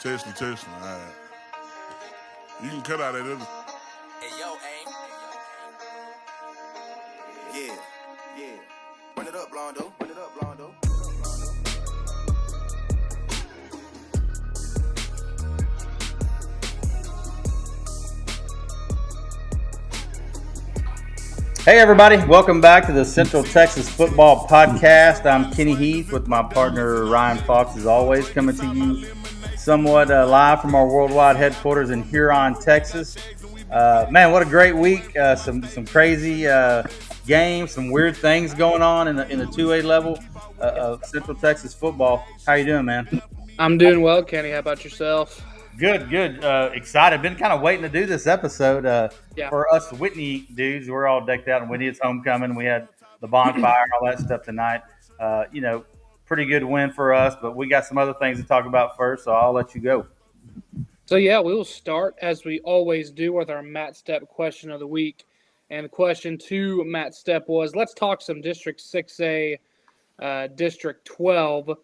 Testing. All right. You can cut out that other. Hey, yo, aim. Yeah. Run it up, Blondo. Hey everybody, welcome back to the Central Texas Football Podcast. I'm Kenny Heath with my partner Ryan Fox, as always, coming to you somewhat live from our worldwide headquarters in Huron, Texas. Man, what a great week! Some crazy games, some weird things going on in the 2A level of Central Texas football. How you doing, man? I'm doing well, Kenny. How about yourself? Good. Excited. Been kind of waiting to do this episode. For us Whitney dudes, we're all decked out in Whitney. It's homecoming. We had the bonfire and all that stuff tonight. Pretty good win for us, but we got some other things to talk about first, so I'll let you go. So, we will start, as we always do, with our Matt Stepp question of the week. And the question to Matt Stepp was, let's talk some District 6A, District 12.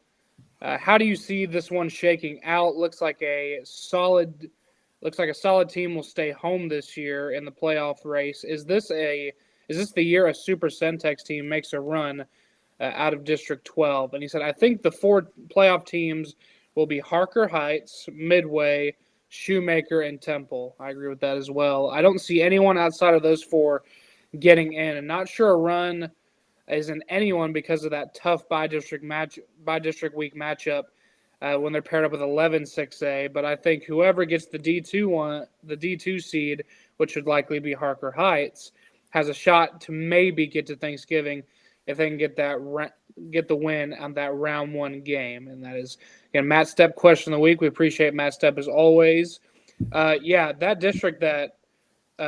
How do you see this one shaking out? Looks like a solid team will stay home this year in the playoff race. Is this the year a Super Centex team makes a run out of District 12? And he said, I think the 4 playoff teams will be Harker Heights, Midway, Shoemaker, and Temple. I agree with that as well. I don't see anyone outside of those 4 getting in. I'm not sure a run is in anyone because of that tough by-district week matchup when they're paired up with 11 6A. But I think whoever gets the D2 seed, which would likely be Harker Heights, has a shot to maybe get to Thanksgiving if they can get the win on that round 1 game. And that is, again, Matt Stepp question of the week. We appreciate Matt Stepp as always. That district that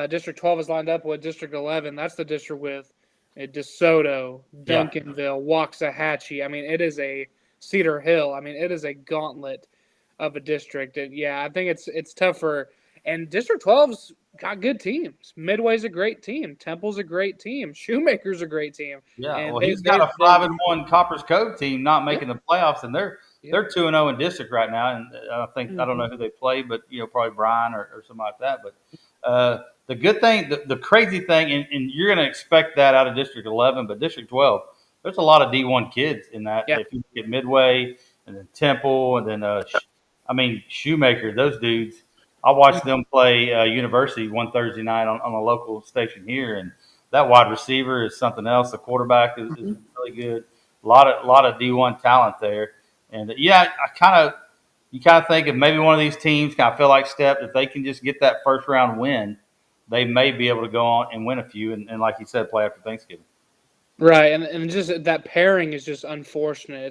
District 12 is lined up with, District 11, that's the district with DeSoto, Duncanville, Waxahachie. I mean, it is a Cedar Hill. I mean, it is a gauntlet of a district. I think it's tougher. And District 12's got good teams. Midway's a great team. Temple's a great team. Shoemaker's a great team. Yeah, and he's got a 5-1 Coppers Cove team not making the playoffs, and they're 2-0 in district right now. And I think I don't know who they play, but probably Brian or something like that. But the good thing, the crazy thing, and you're going to expect that out of District 11, but District 12, there's a lot of D1 kids in that. Yeah. If you get Midway and then Temple and then Shoemaker, those dudes. I watched them play University one Thursday night on a local station here, and that wide receiver is something else. The quarterback is really good. A lot of D1 talent there, and you kind of think if maybe one of these teams kind of feel like Stepp, if they can just get that first round win, they may be able to go on and win a few, and like you said, play after Thanksgiving. Right, and just that pairing is just unfortunate.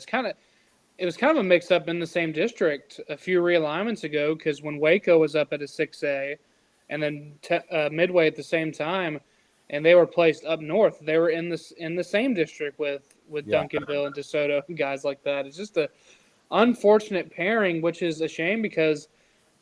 It was kind of a mix-up in the same district a few realignments ago because when Waco was up at a 6A and then Midway at the same time, and they were placed up north, they were in the same district with Duncanville and DeSoto and guys like that. It's just a unfortunate pairing, which is a shame because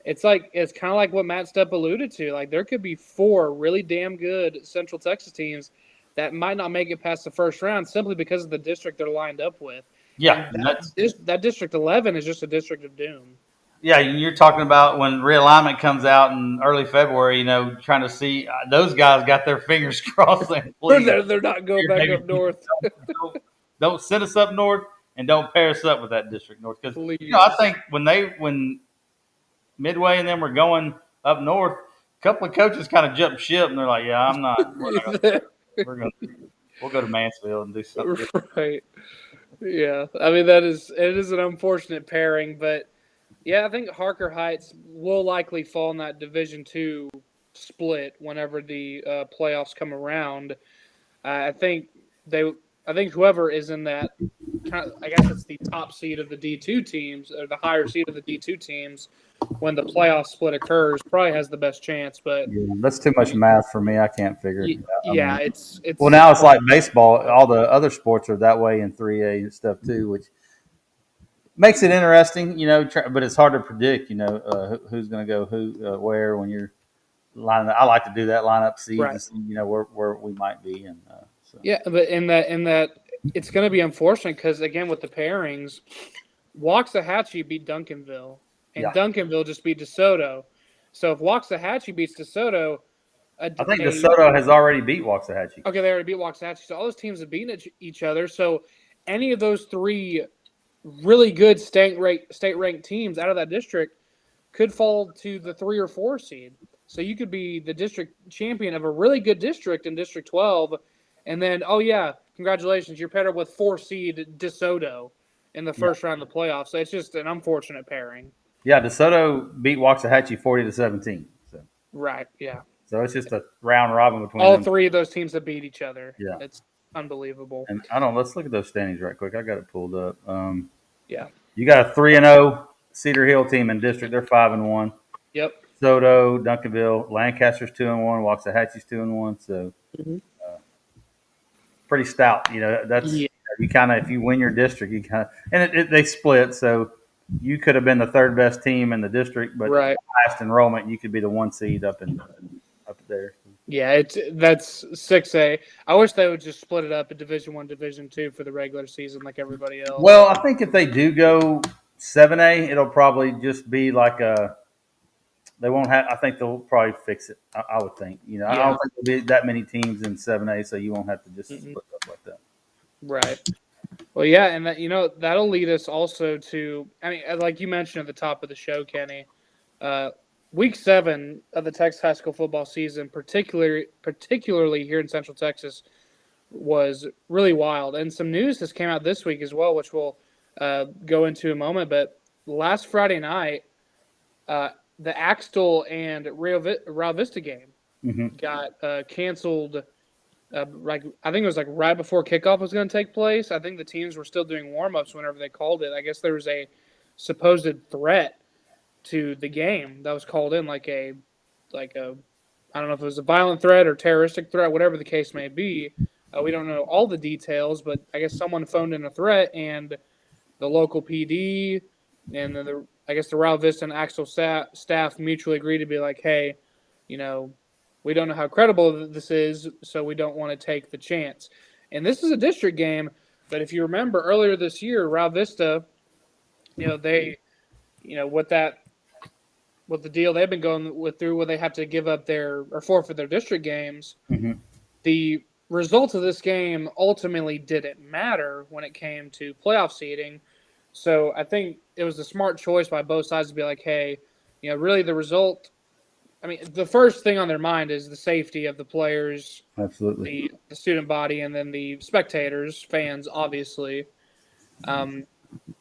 it's kind of like what Matt Stepp alluded to. Like there could be 4 really damn good Central Texas teams that might not make it past the first round simply because of the district they're lined up with. Yeah, that District 11 is just a district of doom. Yeah, you're talking about when realignment comes out in early February, trying to see those guys got their fingers crossed. They're not going back up north. Don't send us up north and don't pair us up with that District North. Because, I think when Midway and them were going up north, a couple of coaches kind of jumped ship and they're like, yeah, I'm not. We'll go to Mansfield and do something. Right. Yeah, I mean it is an unfortunate pairing, but I think Harker Heights will likely fall in that Division II split whenever the playoffs come around. I think whoever is in that, I guess it's the top seed of the D2 teams or the higher seed of the D2 teams when the playoff split occurs probably has the best chance. But that's too much math for me. I can't figure it out. It's well, now it's like baseball. All the other sports are that way in 3A and stuff too, which makes it interesting, but it's hard to predict, who's going to go where when you're lining up. I like to do that, line up seeds and see, where we might be. And but in that it's going to be unfortunate because, again, with the pairings, Waxahachie beat Duncanville. and Duncanville just beat DeSoto. So if Waxahachie beats DeSoto, I think DeSoto has already beat Waxahachie. Okay, they already beat Waxahachie. So all those teams have beaten each other. So any of those three really good state-ranked teams out of that district could fall to the 3 or 4 seed. So you could be the district champion of a really good district in District 12, and then, oh yeah, congratulations, you're paired up with 4 seed DeSoto in the first round of the playoffs. So it's just an unfortunate pairing. Yeah, DeSoto beat Waxahachie 40-17. So. Right, yeah. So it's just a round robin between all them. 3 of those teams that beat each other. Yeah. It's unbelievable. And let's look at those standings right quick. I got it pulled up. Yeah. You got a 3-0 Cedar Hill team in district. They're 5-1. Yep. Soto, Duncanville, Lancaster's 2-1, Waxahachie's 2-1. So pretty stout. That's you kind of, if you win your district, you kind of, and they split. So you could have been the third best team in the district, but highest enrollment, you could be the 1 seed up there. Yeah, that's 6A. I wish they would just split it up in Division I, Division II for the regular season like everybody else. Well, I think if they do go 7A, it'll probably just be like they won't have. I think they'll probably fix it. I would think. I don't think there'll be that many teams in 7A, so you won't have to just split up like that. Right. Well, yeah, and that'll lead us also to. I mean, like you mentioned at the top of the show, Kenny. Week 7 of the Texas high school football season, particularly here in Central Texas, was really wild. And some news has came out this week as well, which we'll go into in a moment. But last Friday night, the Axtell and Rio Vista game got canceled. I think it was right before kickoff was going to take place. I think the teams were still doing warm-ups whenever they called it. I guess there was a supposed threat to the game that was called in, like a I don't know if it was a violent threat or terroristic threat, whatever the case may be. We don't know all the details, but I guess someone phoned in a threat, and the local PD and the Rio Vista and Axtell staff mutually agreed to be like, hey, we don't know how credible this is, so we don't want to take the chance. And this is a district game, but if you remember earlier this year, Rio Vista, they, with the deal they've been going through where they have to give up or forfeit their district games, the results of this game ultimately didn't matter when it came to playoff seeding. So I think it was a smart choice by both sides to be like, hey, really the result. I mean, the first thing on their mind is the safety of the players, absolutely, the student body, and then the spectators, fans, obviously. And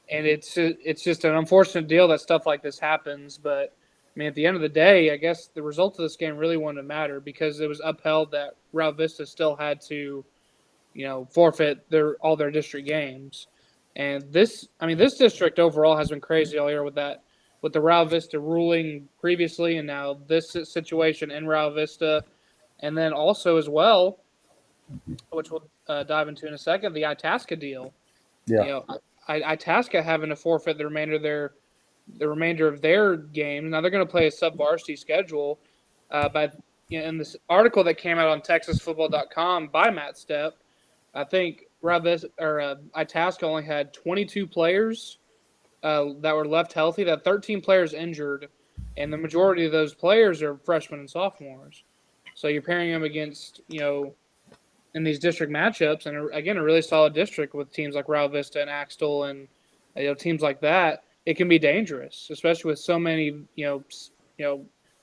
it's just an unfortunate deal that stuff like this happens. But I mean, at the end of the day, I guess the result of this game really wouldn't matter because it was upheld that Rio Vista still had to, forfeit all their district games. And this district overall has been crazy all year with the Rio Vista ruling previously, and now this situation in Rio Vista, and then also as well, which we'll dive into in a second, the Itasca deal. Yeah, Itasca having to forfeit the remainder of their games. Now they're going to play a sub-varsity schedule. But in this article that came out on TexasFootball.com by Matt Stepp, I think Itasca only had 22 players that were left healthy. That 13 players injured, and the majority of those players are freshmen and sophomores. So you're pairing them against in these district matchups, and again a really solid district with teams like Rio Vista and Axtell and teams like that. It can be dangerous, especially with so many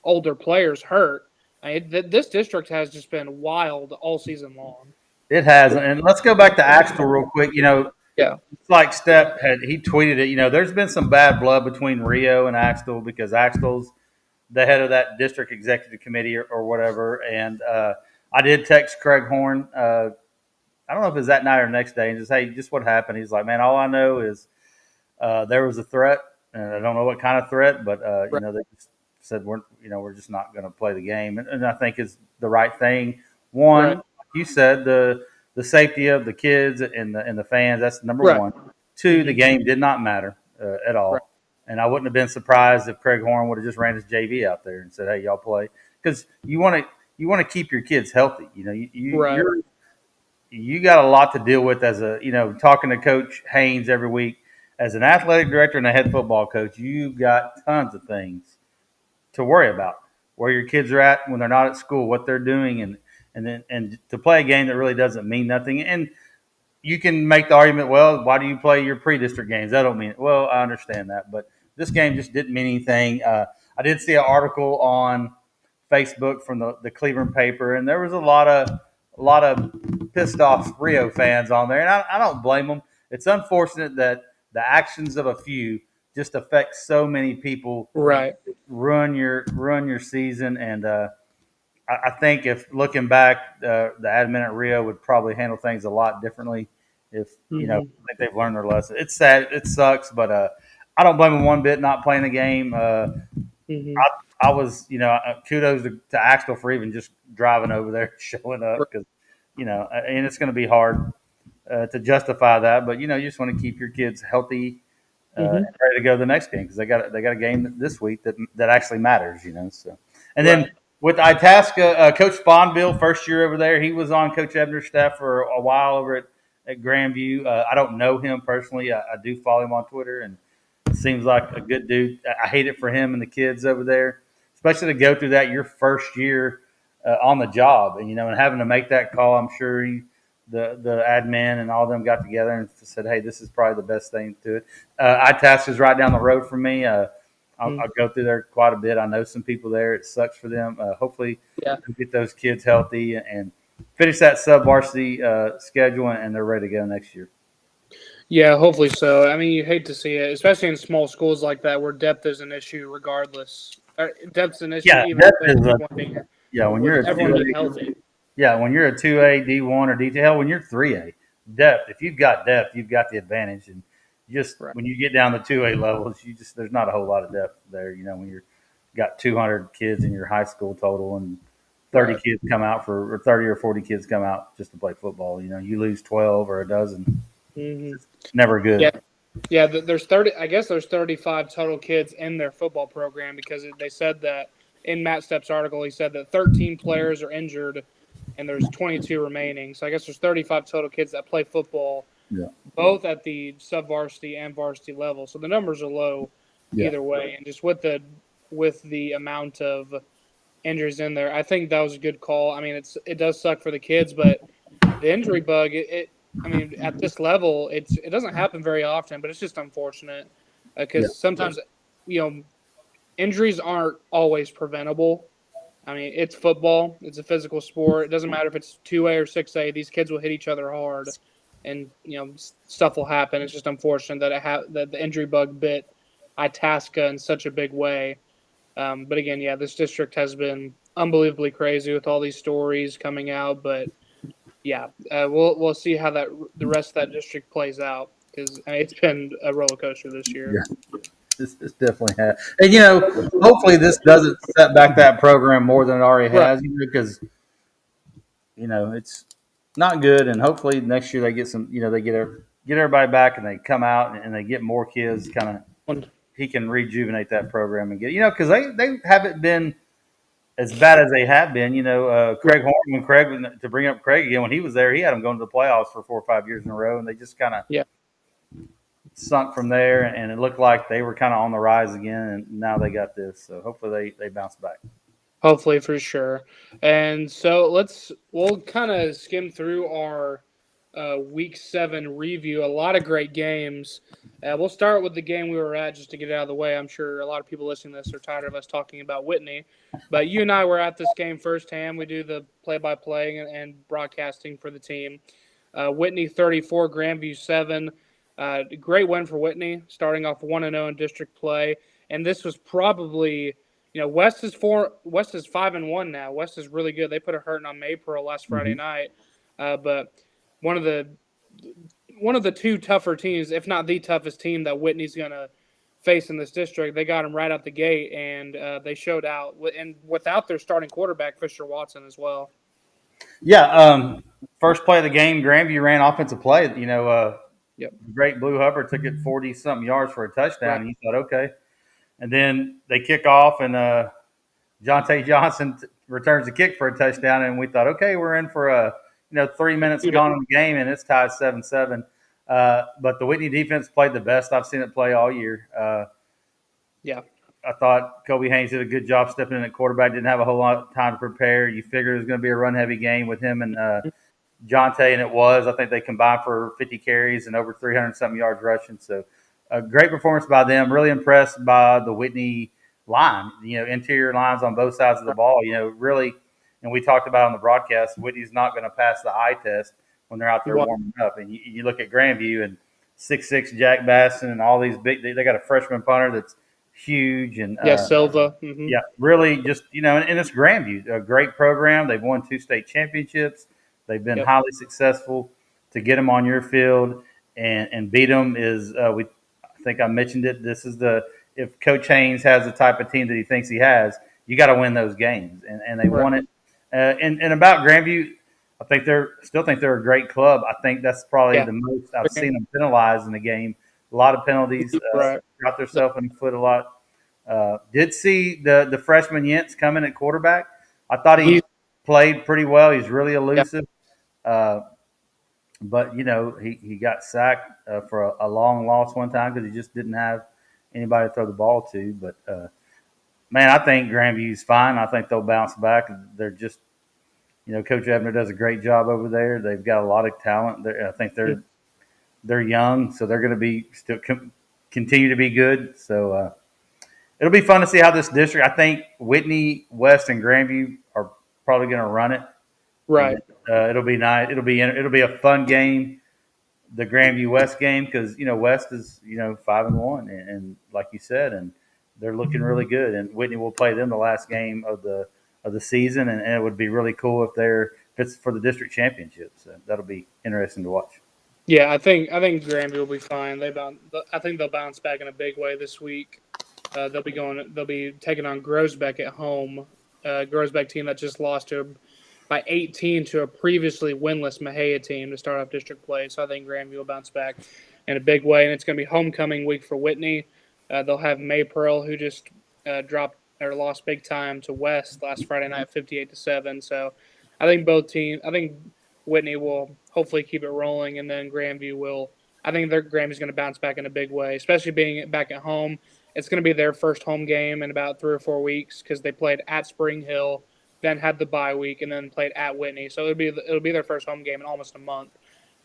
older players hurt. This district has just been wild all season long. It has, and let's go back to Axtell real quick. Yeah, it's like Stepp he tweeted it. There's been some bad blood between Rio and Axtell because Axtell's the head of that district executive committee or whatever. And I did text Craig Horn. I don't know if it was that night or next day, and just, hey, just what happened. He's like, man, all I know is there was a threat, and I don't know what kind of threat, but they just said we're just not going to play the game, and I think is the right thing. One, like you said, the safety of the kids and the fans, that's number one. Two, the game did not matter at all. Right. And I wouldn't have been surprised if Craig Horn would have just ran his JV out there and said, hey, y'all play. Because you want to keep your kids healthy. You got a lot to deal with as talking to Coach Haynes every week. as an athletic director and a head football coach, you got tons of things to worry about. Where your kids are at when they're not at school, what they're doing, and to play a game that really doesn't mean nothing. And you can make the argument, well, why do you play your pre-district games? That don't mean it. Well, I understand that, but this game just didn't mean anything. I did see an article on Facebook from the Cleveland paper, and there was a lot of pissed off Rio fans on there, and I don't blame them. It's unfortunate that the actions of a few just affect so many people, Right. ruin your season, and I think if looking back, the admin at Rio would probably handle things a lot differently. If I think they've learned their lesson. It's sad, it sucks, but I don't blame them one bit not playing the game. I was, kudos to Axel for even just driving over there, showing up, because and it's going to be hard to justify that, but you just want to keep your kids healthy and ready to go to the next game because they got a game this week that actually matters, So, and then with Itasca, Coach Sponville, first year over there, he was on Coach Ebner's staff for a while over at Grandview. I don't know him personally. I do follow him on Twitter, and it seems like a good dude. I hate it for him and the kids over there, especially to go through that your first year on the job, and and having to make that call. I'm sure the admin and all of them got together and said, "Hey, this is probably the best thing to it." Itasca is right down the road from me. I'll go through there quite a bit. I know some people there. It sucks for them. Hopefully, we'll get those kids healthy and finish that sub-varsity schedule, and they're ready to go next year. Yeah, hopefully so. I mean, you hate to see it, especially in small schools like that where depth is an issue regardless. Depth's an issue even Depth if is when you're everyone being healthy. Yeah, when you're a 2A, D1, or D2, hell, when you're 3A, depth. If you've got depth, you've got the advantage. And when you get down to 2A levels, there's not a whole lot of depth there. When you're got 200 kids in your high school total and 30 kids come out or 30 or 40 kids come out just to play football. You lose 12 or a dozen. It's never good. Yeah. There's 30. I guess there's 35 total kids in their football program because they said that in Matt Stepp's article, he said that 13 players are injured and there's 22 remaining. So I guess there's 35 total kids that play football, both at the sub-varsity and varsity level. So the numbers are low either way. And just with the amount of injuries in there, I think that was a good call. I mean, it does suck for the kids, but the injury bug, at this level, it doesn't happen very often, but it's just unfortunate because sometimes, injuries aren't always preventable. I mean, it's football. It's a physical sport. It doesn't matter if it's 2A or 6A. These kids will hit each other hard, and stuff will happen. It's just unfortunate that the injury bug bit Itasca in such a big way. But again, this district has been unbelievably crazy with all these stories coming out. But we'll see how the rest of that district plays out because it's been a roller coaster this year. Yeah. This definitely has. And, hopefully this doesn't set back that program more than it already has, because, it's not good. And hopefully next year they get some, they get everybody back and they come out and they get more kids he can rejuvenate that program and get, because they haven't been as bad as they have been. Craig Horn, to bring up Craig again, when he was there, he had them going to the playoffs for 4 or 5 years in a row, and they just kind of sunk from there, and it looked like they were kind of on the rise again, and now they got this. So hopefully they bounce back. Hopefully, for sure. And so we'll kind of skim through our Week 7 review. A lot of great games. We'll start with the game we were at just to get it out of the way. I'm sure a lot of people listening to this are tired of us talking about Whitney. But you and I were at this game firsthand. We do the play-by-play and broadcasting for the team. Whitney 34, Grandview 7. Great win for Whitney, starting off 1-0 in district play. And this was probably, West is 5-1 now. West is really good. They put a hurting on Maypearl last Friday night. But one of the two tougher teams, if not the toughest team that Whitney's going to face in this district, they got them right out the gate, and they showed out. And without their starting quarterback, Fisher Watson, as well. Yeah, first play of the game, Grandview ran offensive play. Great Blue Hubbard took it 40-something yards for a touchdown, and you thought, okay. And then they kick off, and Jonte Johnson returns the kick for a touchdown, and we thought, okay, we're in for 3 minutes gone in the game, and it's tied 7-7. But the Whitney defense played the best I've seen it play all year. Yeah. I thought Kobe Haynes did a good job stepping in at quarterback. Didn't have a whole lot of time to prepare. You figured it was going to be a run-heavy game with him and Jonte, and it was. I think they combined for 50 carries and over 300-something yards rushing. So a great performance by them. Really impressed by the Whitney line, interior lines on both sides of the ball. Really, and we talked about on the broadcast, Whitney's not going to pass the eye test when they're out there warming up. And you look at Grandview and 6'6" Jack Basson and all these big – they got a freshman punter that's huge. And Silva. Yeah, really just, and it's Grandview, a great program. They've won 2 state championships. They've been highly successful. To get them on your field and beat them is I think I mentioned it. This is if Coach Haynes has the type of team that he thinks he has, you got to win those games, and they won it. And about Grandview, still think they're a great club. I think that's probably the most I've seen them penalized in the game. A lot of penalties, got themselves in the foot a lot. Did see the freshman Yentz coming at quarterback. I thought he played pretty well. He's really elusive. But, he got sacked for a long loss one time because he just didn't have anybody to throw the ball to. But, man, I think Grandview's fine. I think they'll bounce back. They're just, Coach Ebner does a great job over there. They've got a lot of talent. I think they're young, so they're going to be still continue to be good. So it'll be fun to see how this district. I think Whitney, West, and Grandview are probably going to run it. Right. It'll be nice. It'll be a fun game, the Grandview West game, because West is 5-1, and like you said, and they're looking really good. And Whitney will play them the last game of the season, and it would be really cool if it's for the district championship. So that'll be interesting to watch. Yeah, I think Grandview will be fine. I think they'll bounce back in a big way this week. They'll be taking on Groesbeck at home. Groesbeck team that just lost by 18 to a previously winless Mejia team to start off district play. So I think Grandview will bounce back in a big way, and it's going to be homecoming week for Whitney. They'll have May Pearl, who just lost big time to West last Friday night, 58-7. So I think Whitney will hopefully keep it rolling, and then Grandview will. I think Grandview's going to bounce back in a big way, especially being back at home. It's going to be their first home game in about 3 or 4 weeks because they played at Spring Hill, then had the bye week, and then played at Whitney. So it'll be their first home game in almost a month,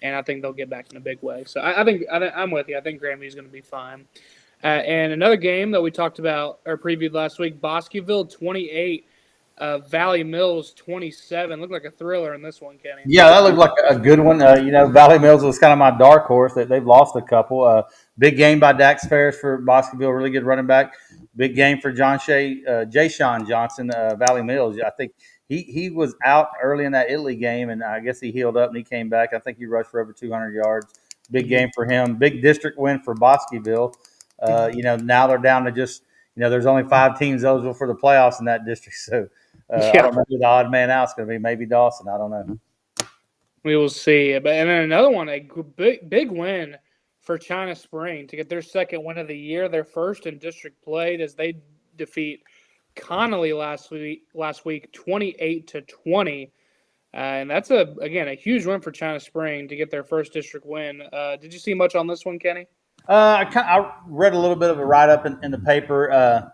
and I think they'll get back in a big way. So I'm with you. I think Grandview's going to be fine. And another game that we talked about or previewed last week, Bosqueville 28, Valley Mills 27. Looked like a thriller in this one, Kenny. Yeah, that looked like a good one. Valley Mills was kind of my dark horse. They've lost a couple. Big game by Dax Ferris for Bosqueville, really good running back. Big game for Jay Sean Johnson, Valley Mills. I think he was out early in that Italy game, and I guess he healed up and he came back. I think he rushed for over 200 yards. Big game for him. Big district win for Bosqueville. Now they're down to just, there's only 5 teams eligible for the playoffs in that district. So I don't know who the odd man out is going to be. Maybe Dawson. I don't know. We will see. And then another one, a big win for China Spring to get their second win of the year, their first in district play as they defeat Connally last week 28-20. And that's a huge win for China Spring to get their first district win. Did you see much on this one, Kenny? I read a little bit of a write-up in the paper.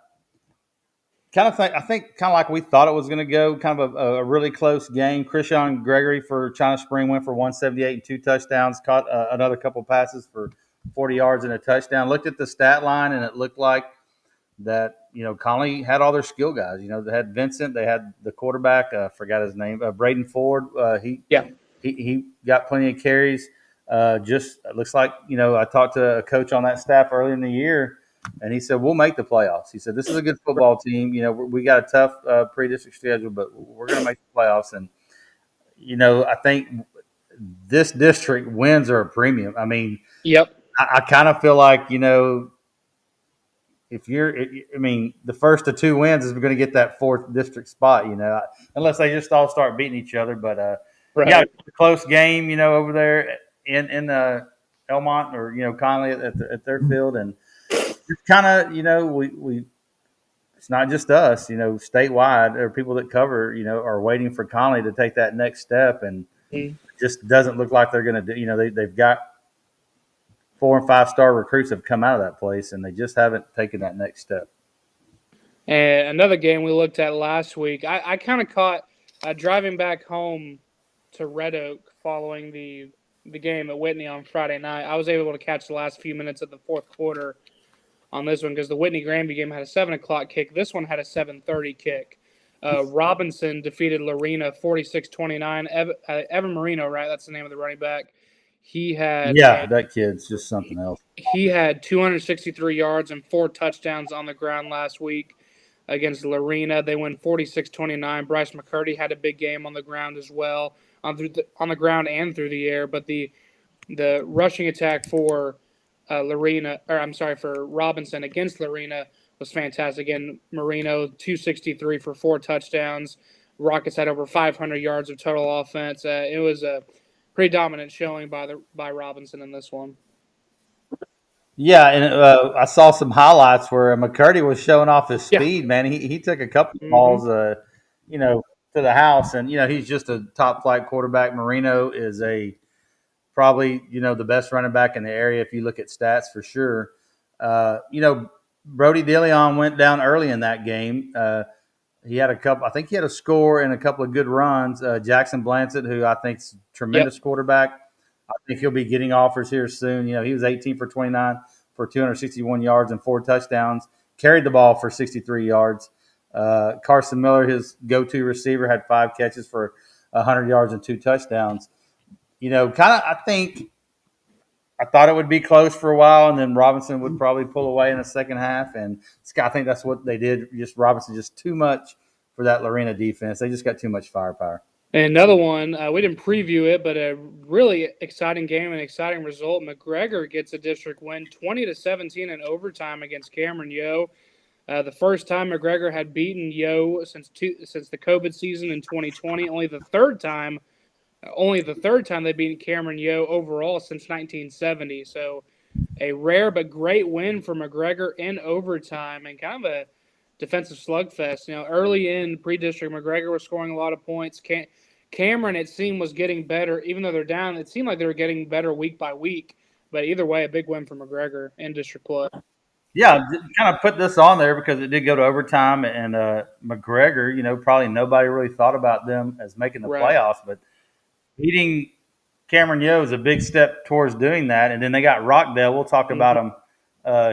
I think like we thought it was going to go, kind of a really close game. Krishan Gregory for China Spring went for 178 and 2 touchdowns, caught another couple passes for 40 yards and a touchdown. Looked at the stat line, and it looked like that, Connally had all their skill guys. They had Vincent, they had the quarterback, forgot his name, Braden Ford. He got plenty of carries. Just it looks like, I talked to a coach on that staff earlier in the year, and he said, we'll make the playoffs. He said, this is a good football team. We got a tough pre-district schedule, but we're going to make the playoffs. And, I think this district wins are a premium. I mean, I kind of feel like, if the first of 2 wins is going to get that 4th district spot, unless they just all start beating each other. But, it's a close game, over there in Elmont or, Connally at their field. And it's kind of, we it's not just us, statewide or people that cover, are waiting for Connally to take that next step. And it just doesn't look like they're going to do, they've got 4 and 5 star recruits have come out of that place, and they just haven't taken that next step. And another game we looked at last week, I kind of caught driving back home to Red Oak following the game at Whitney on Friday night. I was able to catch the last few minutes of the fourth quarter on this one because the Whitney Granby game had a 7 o'clock kick. This one had a 7:30 kick. Robinson defeated Lorena 46-29. Evan Marino, right? That's the name of the running back. That kid's just something else. He had 263 yards and 4 touchdowns on the ground last week against Lorena. They won 46-29. Bryce McCurdy had a big game on the ground as well, on the ground and through the air. But the rushing attack for for Robinson against Lorena was fantastic. Again, Marino 263 for 4 touchdowns. Rockets had over 500 yards of total offense. It was a pretty dominant showing by Robinson in this one. Yeah, and I saw some highlights where McCurdy was showing off his speed. Man, he took a couple of balls, to the house, and he's just a top flight quarterback. Marino is probably the best running back in the area if you look at stats for sure. Brody DeLeon went down early in that game. He had I think he had a score and a couple of good runs. Jackson Blancett, who I think's a tremendous quarterback. I think he'll be getting offers here soon. He was 18 for 29 for 261 yards and 4 touchdowns. Carried the ball for 63 yards. Carson Miller, his go-to receiver, had 5 catches for 100 yards and 2 touchdowns. I thought it would be close for a while, and then Robinson would probably pull away in the second half. And I think that's what they did. Robinson just too much for that Lorena defense. They just got too much firepower. And another one, we didn't preview it, but a really exciting game and exciting result. McGregor gets a district win, 20-17 in overtime against Cameron Yo. The first time McGregor had beaten Yo since the COVID season in 2020. Only the third time they beat Cameron Yo overall since 1970. So a rare but great win for McGregor in overtime, and kind of a defensive slugfest. Early in pre-district, McGregor was scoring a lot of points. Cameron, it seemed, was getting better. Even though they're down, it seemed like they were getting better week by week. But either way, a big win for McGregor in district play. Yeah, kind of put this on there because it did go to overtime, and McGregor, probably nobody really thought about them as making the playoffs, but beating Cameron Yo is a big step towards doing that. And then they got Rockdale. We'll talk about them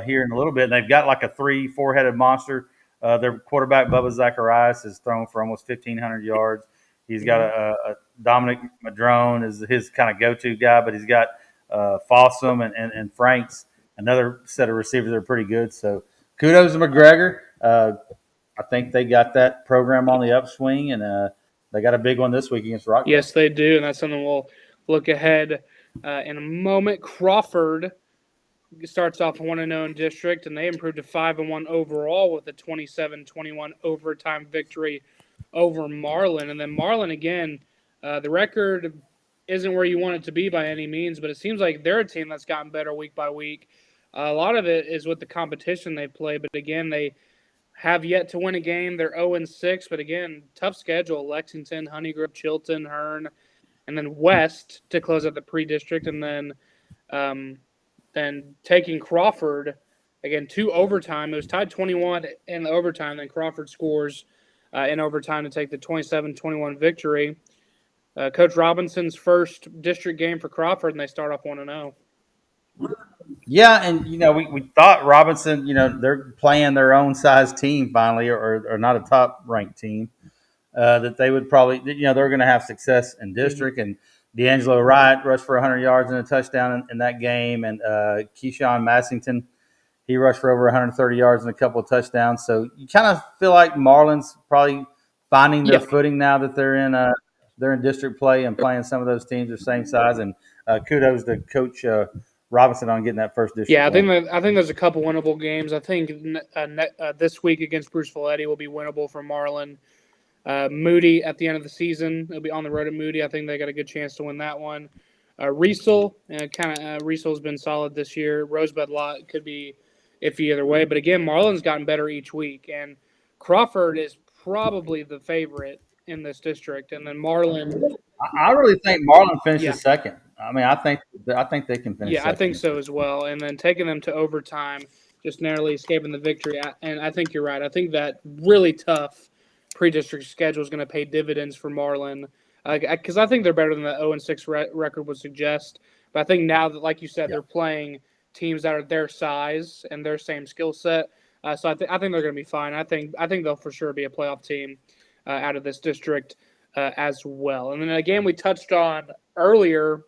here in a little bit. And they've got like a 3-4-headed monster. Their quarterback, Bubba Zacharias, has thrown for almost 1,500 yards. He's got a Dominic Madrone is his kind of go-to guy, but he's got Fossum and Franks, another set of receivers that are pretty good. So kudos to McGregor. I think they got that program on the upswing, and they got a big one this week against Rockdale. Yes, they do, and that's something we'll look ahead in a moment. Crawford starts off 1-0 in district, and they improved to 5-1 overall with a 27-21 overtime victory over Marlin. And then Marlin, again, the record isn't where you want it to be by any means, but it seems like they're a team that's gotten better week by week. A lot of it is with the competition they play, but again, they have yet to win a game. They're 0-6, but again, tough schedule. Lexington, Honeygrove, Chilton, Hearn, and then West to close out the pre-district, and then taking Crawford, again, to overtime. It was tied 21 in the overtime, then Crawford scores in overtime to take the 27-21 victory. Coach Robinson's first district game for Crawford, and they start off 1-0. Yeah, and we thought Robinson, they're playing their own size team finally, or not a top ranked team, that they would probably, they're going to have success in district. And D'Angelo Wright rushed for 100 yards and a touchdown in that game, and Keyshawn Massington, he rushed for over 130 yards and a couple of touchdowns. So you kind of feel like Marlin's probably finding their footing now that they're in district play and playing some of those teams the same size. And kudos to Coach Robinson on getting that first district. Yeah, I think there's a couple winnable games. I think this week against Bruce Folletti will be winnable for Marlin. Moody at the end of the season, they'll be on the road at Moody. I think they got a good chance to win that one. Riesel, Riesel's been solid this year. Rosebud Lot could be iffy either way, but again, Marlin's gotten better each week, and Crawford is probably the favorite in this district, and then Marlin. I really think Marlin finishes second. I mean, I think they can finish Yeah, I second think this so year. as well. And then taking them to overtime, just narrowly escaping the victory. And I think you're right. I think that really tough pre-district schedule is going to pay dividends for Marlin because I think they're better than the 0-6 record would suggest. But I think now that, like you said, Yeah. they're playing teams that are their size and their same skill set. So I think they're going to be fine. I think they'll for sure be a playoff team out of this district as well. And then again, we touched on earlier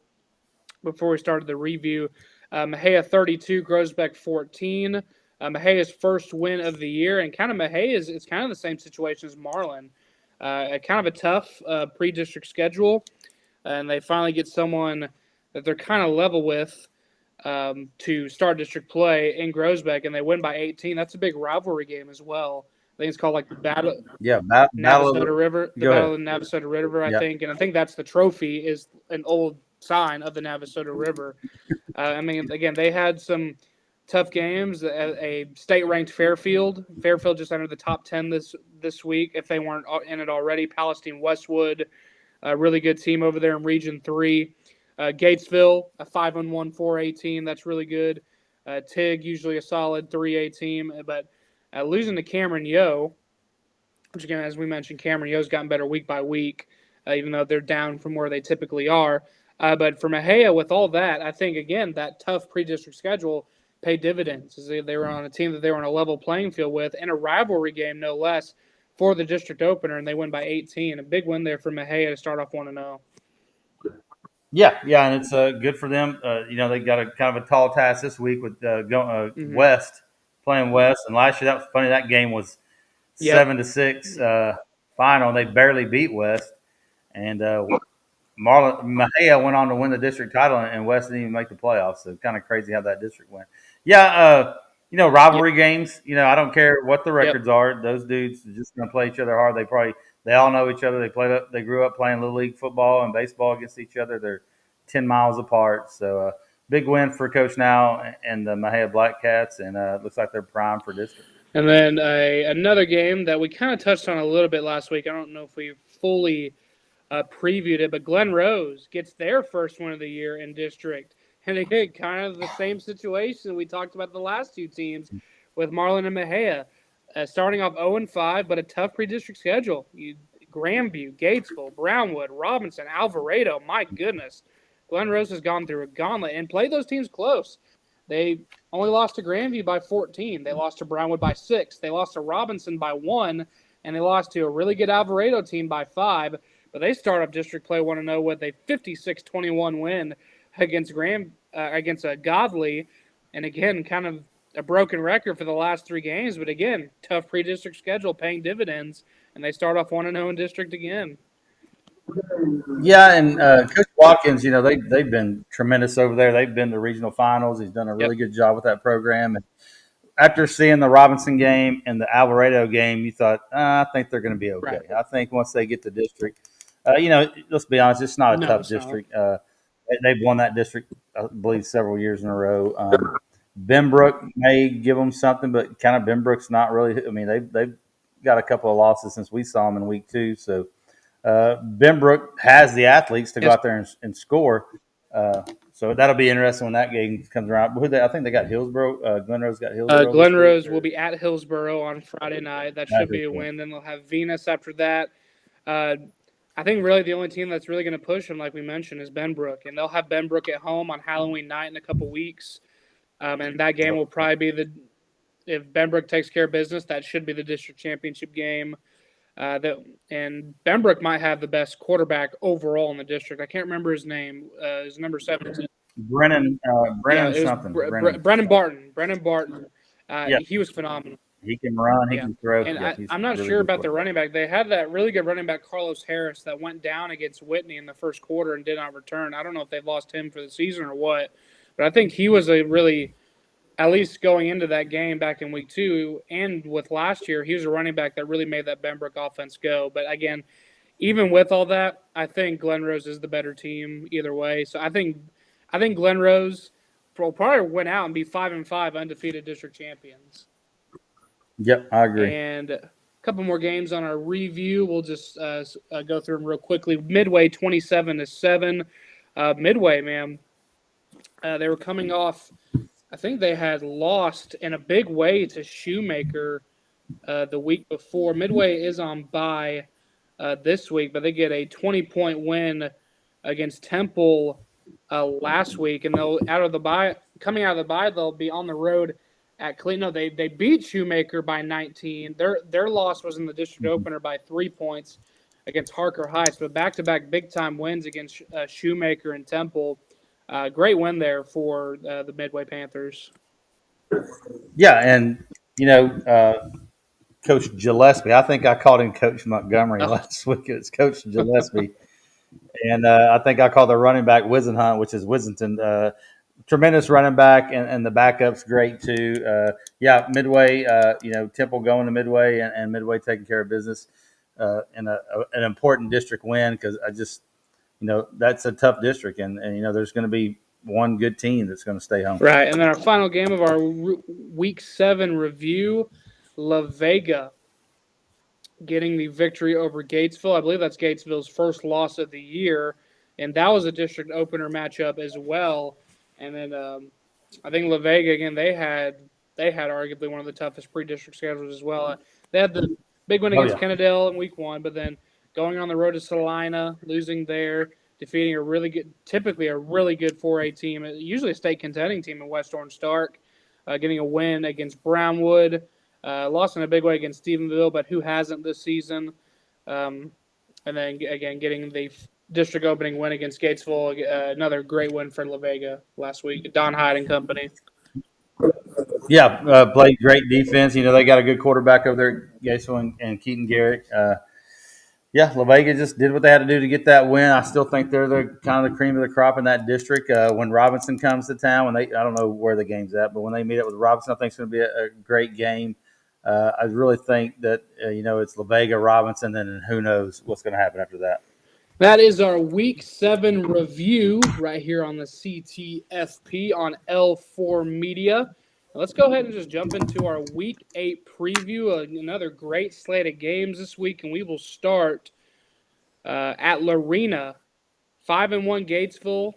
before we started the review. Mejia 32, Groesbeck 14. Mejia's first win of the year, and kind of Mejia it's kind of the same situation as Marlin. Kind of a tough pre-district schedule, and they finally get someone that they're kind of level with to start district play in Groesbeck, and they win by 18. That's a big rivalry game as well. I think it's called like the Battle Yeah, Navasota River, the go Battle ahead. of the Navasota River, I Yeah, think, and I think that's the trophy is an old sign of the Navasota River. I mean, again, they had some tough games. A state-ranked Fairfield just entered the top 10 this week. If they weren't in it already, Palestine Westwood, a really good team over there in Region 3. Gatesville, a 5-1 4A team. That's really good. Tig, usually a solid 3A team. But losing to Cameron Yo, which again, as we mentioned, Cameron Yo's gotten better week by week, even though they're down from where they typically are. But for Mejia, with all that, I think, again, that tough pre-district schedule paid dividends. As they were on a team that they were on a level playing field with, in a rivalry game, no less, for the district opener, and they win by 18. A big win there for Mejia to start off 1-0. yeah, and it's good for them. They got a kind of a tall task this week with West playing West, and last year that was funny. That game was Yep. 7-6 final. And they barely beat West, and Mejia went on to win the district title, and West didn't even make the playoffs. So kind of crazy how that district went. Yeah, rivalry games. I don't care what the records are. Those dudes are just going to play each other hard. They all know each other. They grew up playing little league football and baseball against each other. They're 10 miles apart. So big win for Coach Now and the Mejia Black Cats, and it looks like they're primed for district. And then another game that we kind of touched on a little bit last week. I don't know if we fully previewed it, but Glen Rose gets their first win of the year in district. And again, kind of the same situation we talked about the last two teams with Marlin and Mejia. Starting off 0-5, but a tough pre-district schedule. Grandview, Gatesville, Brownwood, Robinson, Alvarado. My goodness. Glen Rose has gone through a gauntlet and played those teams close. They only lost to Grandview by 14. They lost to Brownwood by 6. They lost to Robinson by 1. And they lost to a really good Alvarado team by 5. But they start up district play 1-0 with a 56-21 win against Godley. And again, kind of a broken record for the last 3 games. But again, tough pre-district schedule paying dividends. And they start off 1-0 in district again. Yeah, and Coach Watkins, they've been tremendous over there. They've been to regional finals. He's done a really good job with that program. And after seeing the Robinson game and the Alvarado game, you thought, I think they're going to be okay. Right. I think once they get to district, let's be honest, it's not a tough district. They've won that district, I believe, several years in a row. Benbrook may give them something, but kind of Benbrook's not really. I mean, they've got a couple of losses since we saw them in week 2. So Benbrook has the athletes to go out there and score. So that'll be interesting when that game comes around. I think they got Hillsborough. Glen Rose got Hillsborough. Glen Rose will be at Hillsborough on Friday night. That should be a win. Then they'll have Venus after that. I think really the only team that's really going to push them, like we mentioned, is Benbrook. And they'll have Benbrook at home on Halloween night in a couple weeks. And that game will probably be if Benbrook takes care of business, that should be the district championship game. And Benbrook might have the best quarterback overall in the district. I can't remember his name. His number 17. Brennan something. Brennan Barton. He was phenomenal. He can run. He can throw. And I'm not sure about the running back. They had that really good running back, Carlos Harris, that went down against Whitney in the first quarter and did not return. I don't know if they've lost him for the season or what, but I think he was a really, at least going into that game back in week 2 and with last year, he was a running back that really made that Benbrook offense go. But again, even with all that, I think Glen Rose is the better team either way. So I think Glen Rose will probably win out and be 5-5 undefeated district champions. Yep, I agree. And a couple more games on our review. We'll just go through them real quickly. Midway 27-7 Midway, man, they were coming off. I think they had lost in a big way to Shoemaker the week before. Midway is on bye this week, but they get a 20-point win against Temple last week, and they'll coming out of the bye, they'll be on the road at Cleveland. No, they beat Shoemaker by 19. Their loss was in the district opener by 3 points against Harker Heights, but back-to-back big-time wins against Shoemaker and Temple. Great win there for the Midway Panthers. Yeah, and Coach Gillespie. I think I called him Coach Montgomery last week. It's Coach Gillespie. And I think I called the running back Wisenhunt, which is Wisenton. Tremendous running back, and the backup's great too. Midway, Temple going to Midway and Midway taking care of business in an important district win because that's a tough district. And there's going to be one good team that's going to stay home. Right, and then our final game of our Week 7 review, La Vega getting the victory over Gatesville. I believe that's Gatesville's first loss of the year, and that was a district opener matchup as well. And then I think La Vega, again, they had arguably one of the toughest pre-district schedules as well. They had the big win against Kennedale in Week 1, but then going on the road to Salina, losing there, defeating typically a really good 4A team, usually a state contending team in West Orange Stark, getting a win against Brownwood, lost in a big way against Stephenville, but who hasn't this season? And then again, getting the district opening win against Gatesville, another great win for La Vega last week. Don Hyde and company. Yeah, played great defense. They got a good quarterback over there, Gatesville and Keaton Garrett. La Vega just did what they had to do to get that win. I still think they're the kind of the cream of the crop in that district. When Robinson comes to town, I don't know where the game's at, but when they meet up with Robinson, I think it's going to be a great game. I really think that it's La Vega, Robinson, and who knows what's going to happen after that. That is our Week 7 review right here on the CTFP on L4 Media. Now let's go ahead and just jump into our Week 8 preview. Another great slate of games this week, and we will start at Lorena. 5-1 Gatesville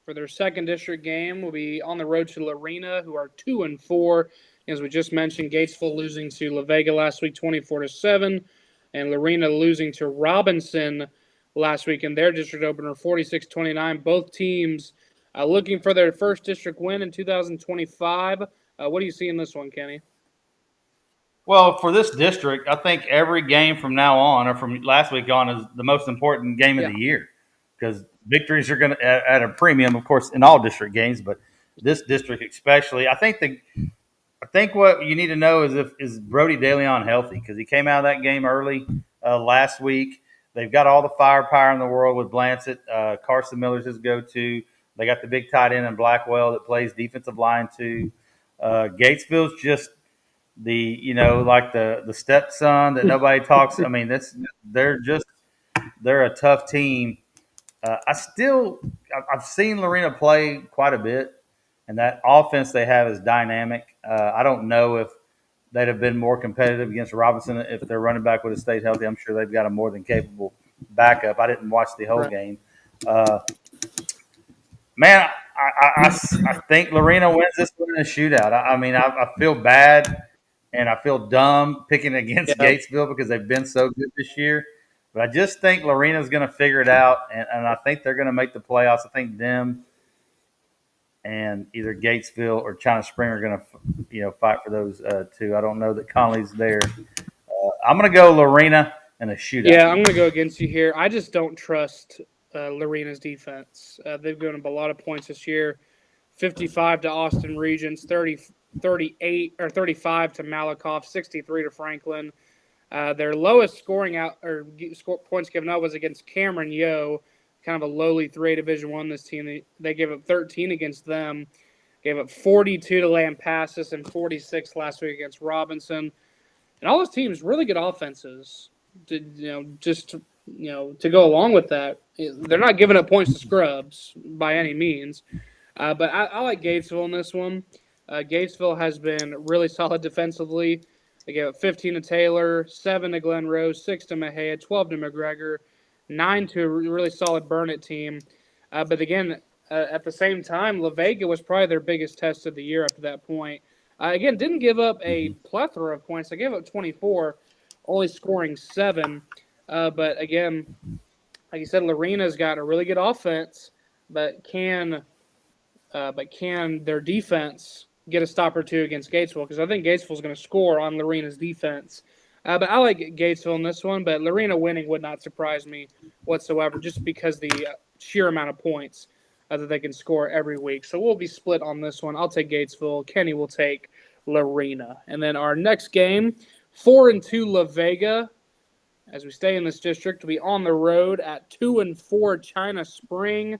for their second district game will be on the road to Lorena, who are 2-4. As we just mentioned, Gatesville losing to La Vega last week, 24-7, and Lorena losing to Robinson last week in their district opener, 46-29. Both teams looking for their first district win in 2025. What do you see in this one, Kenny? Well, for this district, I think every game from now on, or from last week on, is the most important game of the year because victories are going to at a premium, of course, in all district games, but this district especially. I think what you need to know is Brody DeLeon healthy because he came out of that game early last week. They've got all the firepower in the world with Blancett. Carson Miller's his go-to. They got the big tight end in Blackwell that plays defensive line too. Gatesville's just the stepson that nobody talks. I mean, they're a tough team. I've seen Lorena play quite a bit, and that offense they have is dynamic. I don't know if they'd have been more competitive against Robinson if their running back would have stayed healthy. I'm sure they've got a more than capable backup. I didn't watch the whole game. Man, I think Lorena wins this one in a shootout. I feel bad and I feel dumb picking against Gatesville because they've been so good this year. But I just think Lorena's going to figure it out, and I think they're going to make the playoffs. I think them and either Gatesville or China Spring are going to, fight for those two. I don't know that Connally's there. I'm going to go Lorena in a shootout. Yeah, I'm going to go against you here. I just don't trust Lorena's defense. They've given up a lot of points this year. 55 to Austin Regents, 38 or 35 to Malakoff, 63 to Franklin. Their lowest points given up was against Cameron Yo, kind of a lowly 3A Division I. This team, they gave up 13 against them, gave up 42 to Lampasas and 46 last week against Robinson. And all those teams really good offenses. To go along with that, they're not giving up points to scrubs by any means. But I like Gatesville in this one. Gatesville has been really solid defensively. They gave up 15 to Taylor, 7 to Glen Rose, 6 to Mejia, 12 to McGregor, 9 to a really solid Burnett team. But again, at the same time, La Vega was probably their biggest test of the year up to that point. Again, didn't give up a plethora of points. They gave up 24, only scoring 7. But again, like you said, Lorena's got a really good offense, but can their defense get a stop or two against Gatesville? Because I think Gatesville's going to score on Lorena's defense. But I like Gatesville in this one, but Lorena winning would not surprise me whatsoever, just because the sheer amount of points that they can score every week. So we'll be split on this one. I'll take Gatesville. Kenny will take Lorena. And then our next game, 4-2 La Vega. As we stay in this district, we'll be on the road at 2-4 China Spring.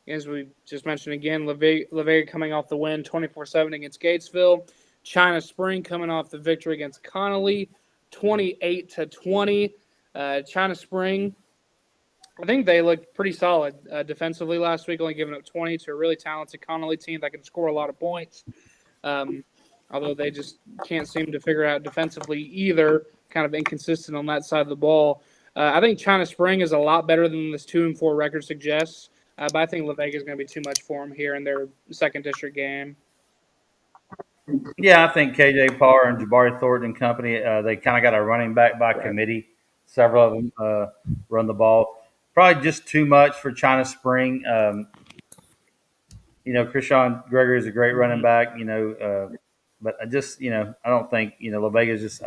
As we just mentioned again, La Vega coming off the win 24-7 against Gatesville. China Spring coming off the victory against Connally 28-20. China Spring, I think they looked pretty solid defensively last week, only giving up 20 to a really talented Connally team that can score a lot of points. Although they just can't seem to figure out defensively either, kind of inconsistent on that side of the ball. I think China Spring is a lot better than this 2-4 record suggests. But I think La Vega is going to be too much for them here in their second district game. Yeah, I think KJ Parr and Jabari Thornton and company, they kind of got a running back by committee. Several of them run the ball. Probably just too much for China Spring. Krishawn Gregory is a great running back, but I just, I don't think, La Vega is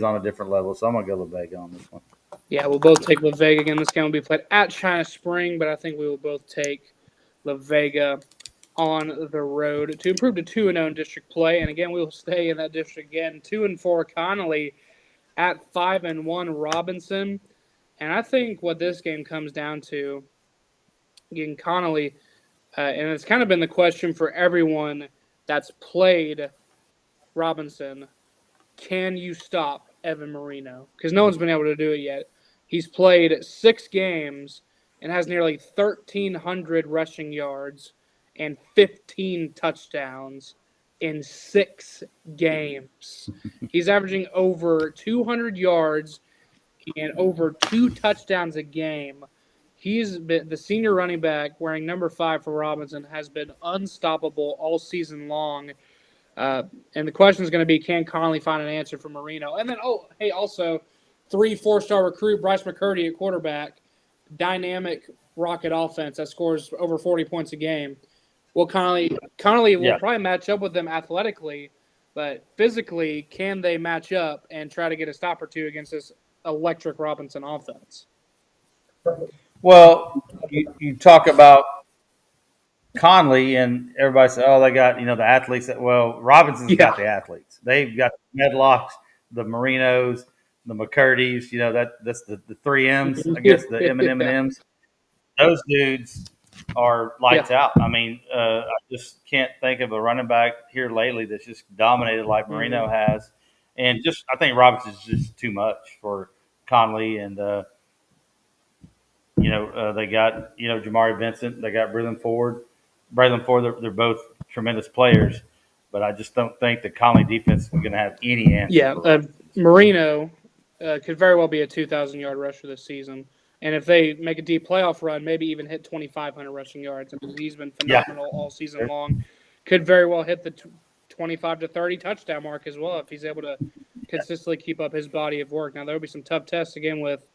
on a different level. So I'm going to go La Vega on this one. Yeah, we'll both take La Vega again. This game will be played at China Spring, but I think we will both take La Vega on the road to improve to 2-0 in district play. And again, we will stay in that district again. 2-4 Connally at 5-1 Robinson. And I think what this game comes down to, again, Connally, and it's kind of been the question for everyone that's played Robinson, can you stop Evan Marino? Because no one's been able to do it yet. He's played 6 games and has nearly 1,300 rushing yards and 15 touchdowns in 6 games. He's averaging over 200 yards and over 2 touchdowns a game. He's been the senior running back wearing number 5 for Robinson, has been unstoppable all season long. And the question is going to be, can Connally find an answer for Marino? And then, also 3 4-star recruit Bryce McCurdy at quarterback, dynamic rocket offense that scores over 40 points a game. Well, Connally will probably match up with them athletically, but physically, can they match up and try to get a stop or two against this electric Robinson offense? Well, you talk about Conley, and everybody said, "Oh, they got the athletes." Well, Robinson's got the athletes. They've got the Medlocks, the Marinos, the McCurdy's. That's the 3 M's, I guess, the M&M's. Those dudes are lights out. I mean, I just can't think of a running back here lately that's just dominated like Marino has, and I think Robinson's just too much for Conley, and they got Jamari Vincent, they got Braylon Ford. They're both tremendous players, but I just don't think the Conley defense is going to have any answer. Yeah, Marino could very well be a 2,000-yard rusher this season. And if they make a deep playoff run, maybe even hit 2,500 rushing yards. I mean, he's been phenomenal all season long. Could very well hit the 25 to 30 touchdown mark as well if he's able to consistently keep up his body of work. Now, there will be some tough tests again with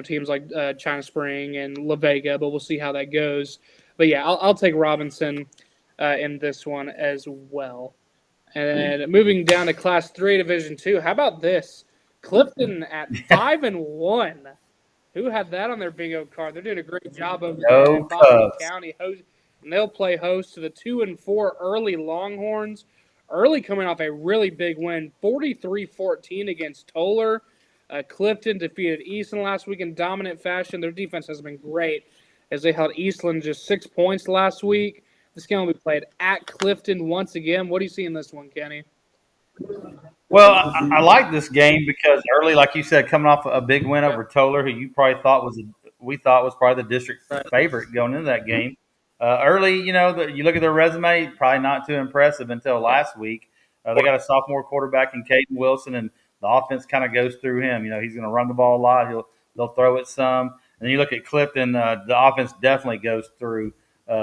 teams like China Spring and La Vega, but we'll see how that goes. But yeah, I'll take Robinson in this one as well. And moving down to Class 3 Division 2, how about this? Clifton at 5-1. Who had that on their bingo card? They're doing a great job over there in Boston County. And they'll play host to the 2-4 Early Longhorns. Early coming off a really big win, 43-14 against Toller. Clifton defeated Eastland last week in dominant fashion. Their defense has been great as they held Eastland just 6 points last week. This game will be played at Clifton once again. What do you see in this one, Kenny? Well, I like this game because Early, like you said, coming off a big win over Toller, who you probably thought was probably the district favorite going into that game. Early, you look at their resume, probably not too impressive until last week. They got a sophomore quarterback in Caden Wilson, and the offense kind of goes through him. He's going to run the ball a lot. They'll throw it some. And then you look at Clifton, the offense definitely goes through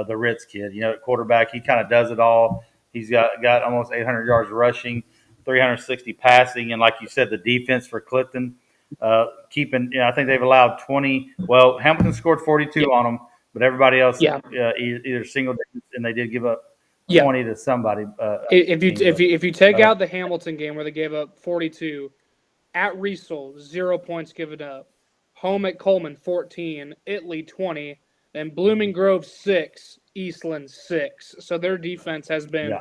the Ritz kid. At quarterback, he kind of does it all. He's got almost 800 yards rushing, 360 passing, and like you said, the defense for Clifton keeping. I think they've allowed 20. Well, Hamilton scored 42 on them, but everybody else Yeah. either single digits, and they did give up Yeah. 20 to somebody. If you take out the Hamilton game where they gave up 42, at Riesel 0 points given up, home at Coleman 14, Italy 20, and Blooming Grove 6, Eastland 6. So their defense has been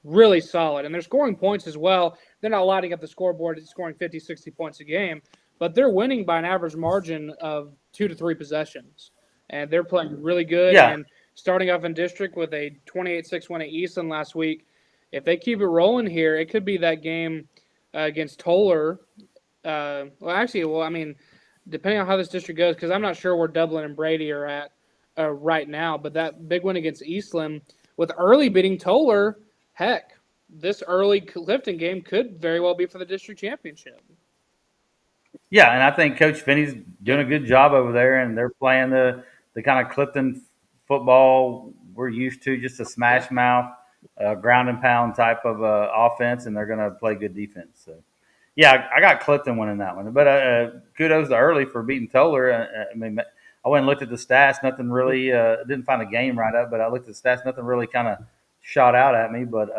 really solid, and they're scoring points as well. They're not lighting up the scoreboard, scoring 50, 60 points a game, but they're winning by an average margin of 2 to 3 possessions, and they're playing really good. Yeah. And starting off in district with a 28-6 win at Eastland last week, if they keep it rolling here, it could be that game against Toller. Depending on how this district goes, because I'm not sure where Dublin and Brady are at right now, but that big win against Eastland with early beating Toller, heck, this early Clifton game could very well be for the district championship. Yeah, and I think Coach Finney's doing a good job over there, and they're playing the kind of Clifton football we're used to, just a smash mouth, ground and pound type of offense, and they're going to play good defense. So, yeah, I got Clifton winning that one. But kudos to Early for beating Toller. I went and looked at the stats. Nothing really didn't find a game right up, but I looked at the stats. Nothing really kind of shot out at me, but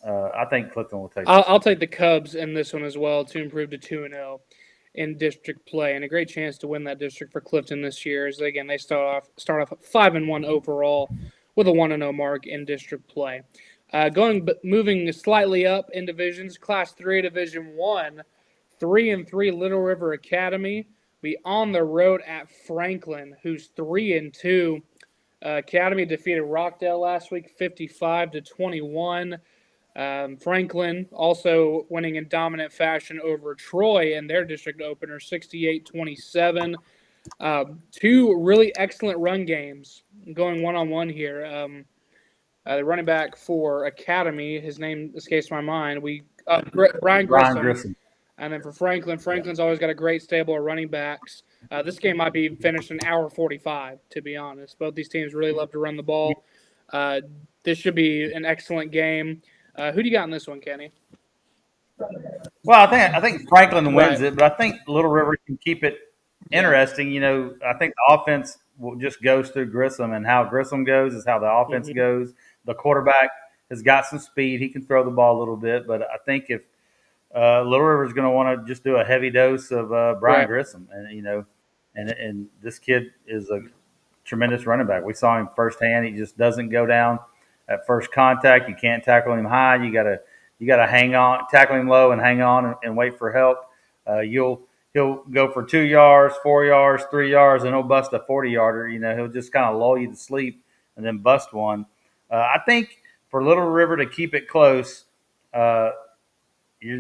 I think Clifton will take. I'll take the Cubs in this one as well to improve to 2-0 in district play, and a great chance to win that district for Clifton this year. As again, they start off 5-1 overall with a 1-0 mark in district play. Moving slightly up in divisions, Class 3 Division 1, 3-3 Little River Academy be on the road at Franklin, who's 3-2. Academy defeated Rockdale last week, 55-21. Franklin also winning in dominant fashion over Troy in their district opener, 68-27. Two really excellent run games going one-on-one here. The running back for Academy, his name escapes my mind. Brian Grissom. And then for Franklin's always got a great stable of running backs. This game might be finished in hour 45, to be honest. Both these teams really love to run the ball. This should be an excellent game. Who do you got in this one, Kenny? Well, I think Franklin wins it, but I think Little River can keep it interesting. I think the offense just goes through Grissom, and how Grissom goes is how the offense goes. The quarterback has got some speed; he can throw the ball a little bit, but I think if Little River is going to want to just do a heavy dose of Brian Grissom, and this kid is a tremendous running back. We saw him firsthand; he just doesn't go down at first contact. You can't tackle him high. You gotta hang on, tackle him low, and hang on and wait for help. He'll go for 2 yards, 4 yards, 3 yards, and he'll bust a 40-yarder. He'll just kind of lull you to sleep and then bust one. I think for Little River to keep it close, you're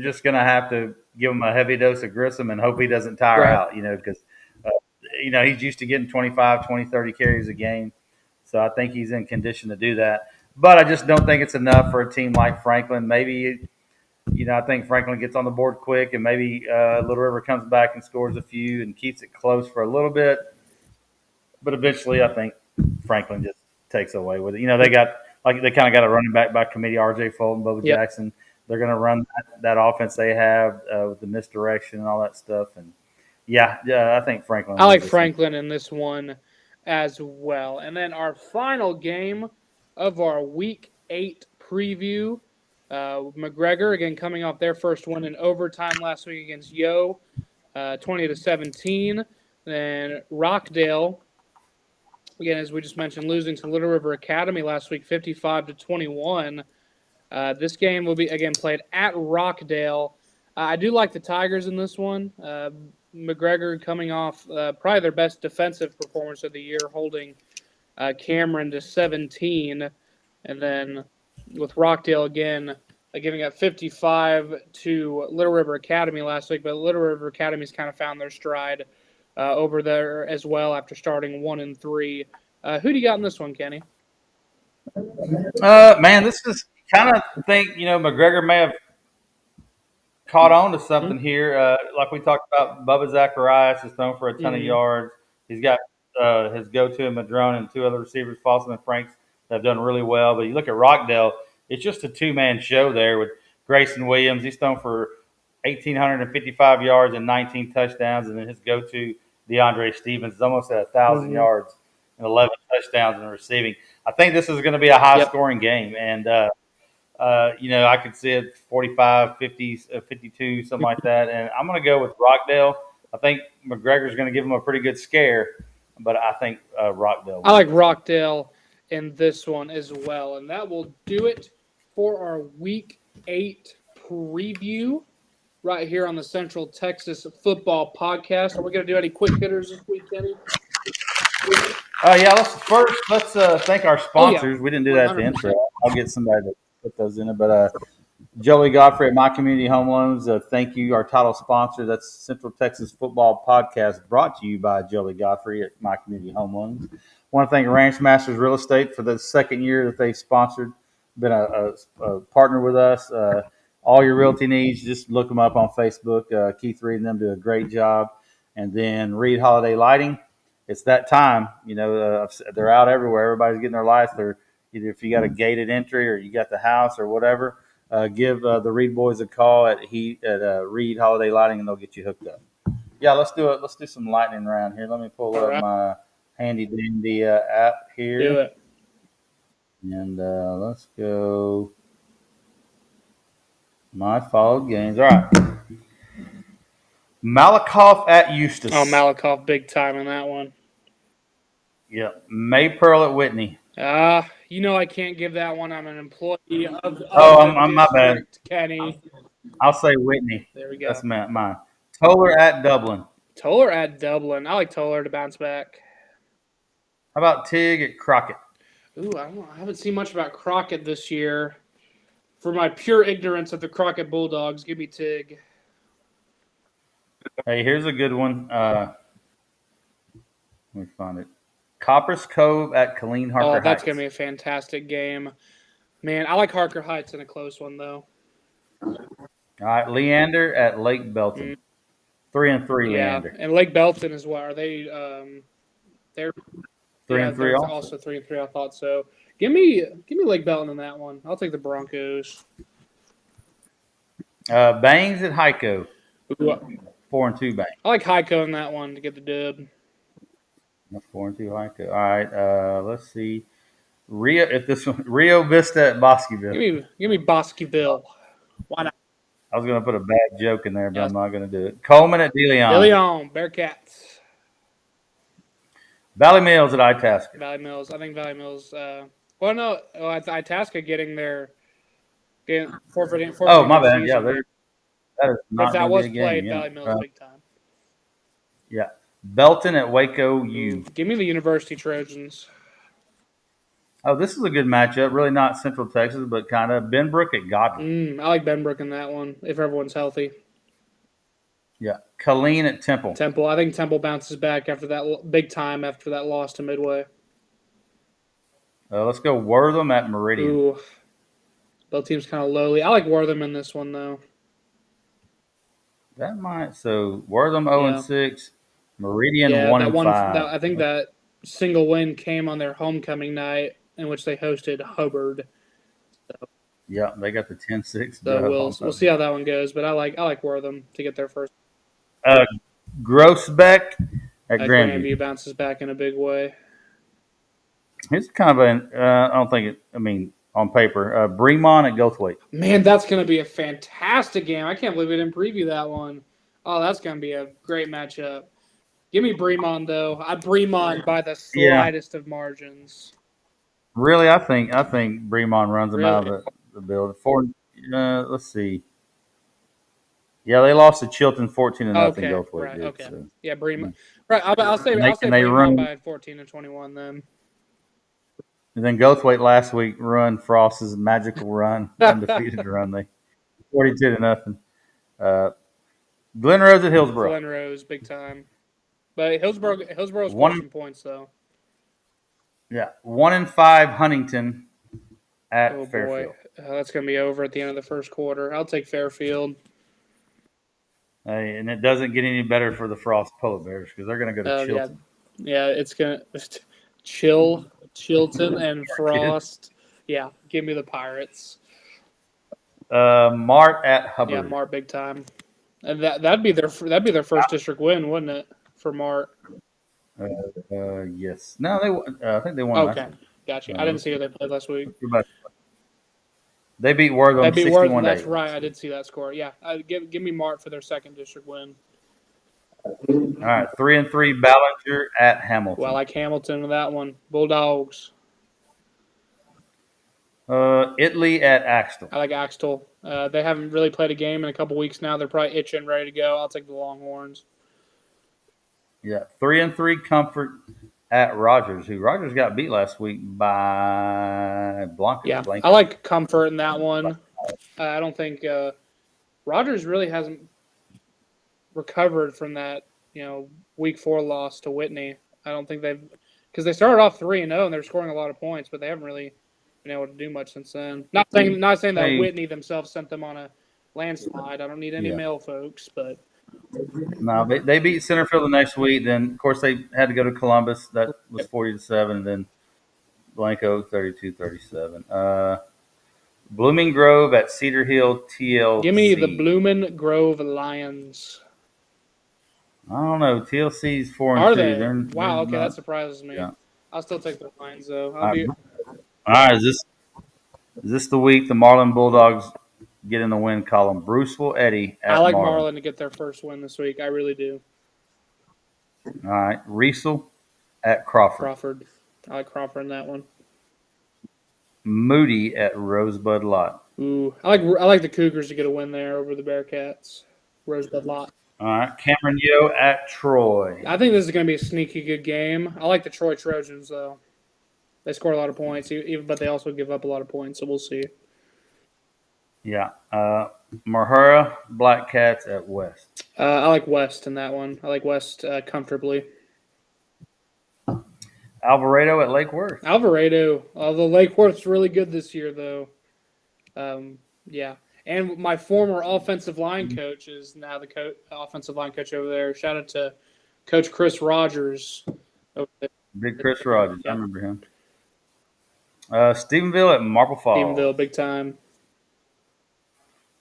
just going to have to give him a heavy dose of Grissom and hope he doesn't tire out, because he's used to getting 25, 20, 30 carries a game. So I think he's in condition to do that. But I just don't think it's enough for a team like Franklin. Maybe, I think Franklin gets on the board quick, and maybe Little River comes back and scores a few and keeps it close for a little bit. But eventually, I think Franklin just takes away with it. They kind of got a running back by committee, R.J. Fulton, Bubba Jackson. They're going to run that offense they have with the misdirection and all that stuff. And I think Franklin. I like Franklin in this one as well. And then our final game of our Week 8 preview, McGregor, again, coming off their first win in overtime last week against Yo, 20-17. Then Rockdale, again, as we just mentioned, losing to Little River Academy last week, 55-21. This game will be, again, played at Rockdale. I do like the Tigers in this one. McGregor coming off probably their best defensive performance of the year, holding Cameron to 17. And then with Rockdale, again, giving up 55 to Little River Academy last week. But Little River Academy's kind of found their stride over there as well after starting 1-3. Who do you got in this one, Kenny? Man, this is kind of think, McGregor may have caught on to something here. Like we talked about, Bubba Zacharias has thrown for a ton of yards. He's got his go-to and Madrone and two other receivers, Fossum and Franks, that have done really well. But you look at Rockdale, it's just a two-man show there with Grayson Williams. He's thrown for 1,855 yards and 19 touchdowns, and then his go-to DeAndre Stevens is almost at 1,000 yards and 11 touchdowns in receiving. I think this is going to be a high-scoring game, and I could see it 45, 50, 52, something like that. And I'm going to go with Rockdale. I think McGregor's going to give him a pretty good scare, but I think Rockdale wins. I like Rockdale in this one as well. And that will do it for our Week 8 preview right here on the Central Texas Football Podcast. Are we going to do any quick hitters this week, Kenny? Let's thank our sponsors. We didn't do that at the intro. I'll get somebody to put those in it. But Joey Godfrey at My Community Home Loans, thank you. Our title sponsor, that's Central Texas Football Podcast, brought to you by Joey Godfrey at My Community Home Loans. I want to thank Ranch Masters Real Estate for the second year that they sponsored, been a partner with us. All your realty needs, just look them up on Facebook. Keith Reed and them do a great job. And then Reed Holiday Lighting. It's that time, they're out everywhere. Everybody's getting their lights. They're either if you got a gated entry or you got the house or whatever, give the Reed boys a call at Reed Holiday Lighting and they'll get you hooked up. Yeah, let's do it. Let's do some lightning round here. Let me pull up my handy dandy app here. Do it. And let's go. My followed games. All right. Malakoff at Eustis. Oh, Malakoff, big time in that one. Yeah. May Pearl at Whitney. I can't give that one. I'm an employee of I'm my bad. Kenny. I'll say Whitney. There we go. That's mine. Toller at Dublin. Toller at Dublin. I like Toller to bounce back. How about Tig at Crockett? Ooh, I haven't seen much about Crockett this year. For my pure ignorance of the Crockett Bulldogs, give me Tig. Hey, here's a good one. Let me find it. Copper's Cove at Colleen Harker Heights. Oh, that's going to be a fantastic game. Man, I like Harker Heights in a close one, though. All right, Leander at Lake Belton. 3-3, Leander. And Lake Belton as well. Are they they're 3-3 also 3-3, I thought so. Give me Lake Belton in that one. I'll take the Broncos. Bangs at Heiko. 4-2 Bangs. I like Heiko in that one to get the dub. 4-2 Heiko. All right, let's see. Rio Vista at Bosqueville. Give me Bosqueville. Why not? I was going to put a bad joke in there, but I'm not going to do it. Coleman at DeLeon. DeLeon, Bearcats. Valley Mills at Itasca. Valley Mills. I think Valley Mills. Itasca getting forfeiting. Oh, my bad. Yeah, that is not if that was played, game. Valley Mills big time. Yeah. Belton at Waco U. Give me the University Trojans. Oh, this is a good matchup. Really not Central Texas, but kind of Benbrook at Godwin. I like Benbrook in that one if everyone's healthy. Yeah. Colleen at Temple. I think Temple bounces back after that big time after that loss to Midway. Let's go Wortham at Meridian. Ooh. Both teams kind of lowly. I like Wortham in this one, though. That might. So Wortham 0-6, Meridian 1-5. I think that single win came on their homecoming night in which they hosted Hubbard. So, yeah, they got the 10-6. So we'll see how that one goes, but I like Wortham to get there first. Grossbeck at Grandview. Grandview bounces back in a big way. It's kind of I don't think it. I mean, on paper, Bremont at Goldthwaite. Man, that's going to be a fantastic game. I can't believe we didn't preview that one. Oh, that's going to be a great matchup. Give me Bremont, though. Bremont by the slightest of margins. Really, I think Bremont runs them out of the building. Let's see. Yeah, they lost to Chilton 14-0. Goldthwaite. Right. Did, okay. so. Yeah, Bremont. Right. I'll say Bremont by 14-21 then. And then Goldthwaite last week run Frost's magical run, undefeated run. They 42-0. Glen Rose at Hillsboro. Glen Rose, big time. But Hillsboro's scoring points though. Yeah, 1-5 Huntington at Fairfield. Boy. That's going to be over at the end of the first quarter. I'll take Fairfield. And it doesn't get any better for the Frost Polar Bears because they're going to go to Chilton. Yeah, it's gonna Chilton and Frost. Yeah, give me the Pirates. Mart at Hubbard. Yeah, Mart big time, and that'd be their first district win, wouldn't it, for Mart? Yes. No, I think they won last Okay, week. gotcha. I didn't see who they played last week. They beat Wortham They beat 61 Wortham. That's 8. right. I did see that score. Yeah, give me Mart for their second district win. All right, 3-3 Ballinger at Hamilton. Well, I like Hamilton with that one. Bulldogs. Italy at Axtell. I like Axtell. They haven't really played a game in a couple weeks now. They're probably itching, ready to go. I'll take the Longhorns. Yeah, 3-3 Comfort at Rogers, who Rogers got beat last week by Blanca. Yeah, I like Comfort in that one. I don't think Rogers really hasn't recovered from that, week 4 loss to Whitney. I don't think because they started off 3-0 and they're scoring a lot of points, but they haven't really been able to do much since then. Not saying that Whitney themselves sent them on a landslide. I don't need any male folks, but no, they beat Centerfield the next week. Then of course they had to go to Columbus. That was 40-7, and then Blanco 32-37. Blooming Grove at Cedar Hill TLC. Give me the Blooming Grove Lions. I don't know. TLC's 4-2. Are they? Wow. Okay, that surprises me. Yeah. I'll still take the Lions though. All right. Is this the week the Marlin Bulldogs get in the win column? Bruceville Eddie at I like Marlin. Marlin to get their first win this week. I really do. All right. Riesel at Crawford. I like Crawford in that one. Moody at Rosebud Lot. Ooh, I like the Cougars to get a win there over the Bearcats. Rosebud Lot. All right. Cameron Yo at Troy. I think this is going to be a sneaky good game. I like the Troy Trojans though. They score a lot of points, but they also give up a lot of points, so we'll see. Yeah. Mahura Black Cats at West. I like West in that one. I like West comfortably. Alvarado at Lake Worth. Alvarado. Although Lake Worth's really good this year, though. Yeah. And my former offensive line coach is now the offensive line coach over there. Shout out to Coach Chris Rogers. Over there. Big Chris Rogers. Yeah. I remember him. Stephenville at Marble Falls. Stephenville, big time.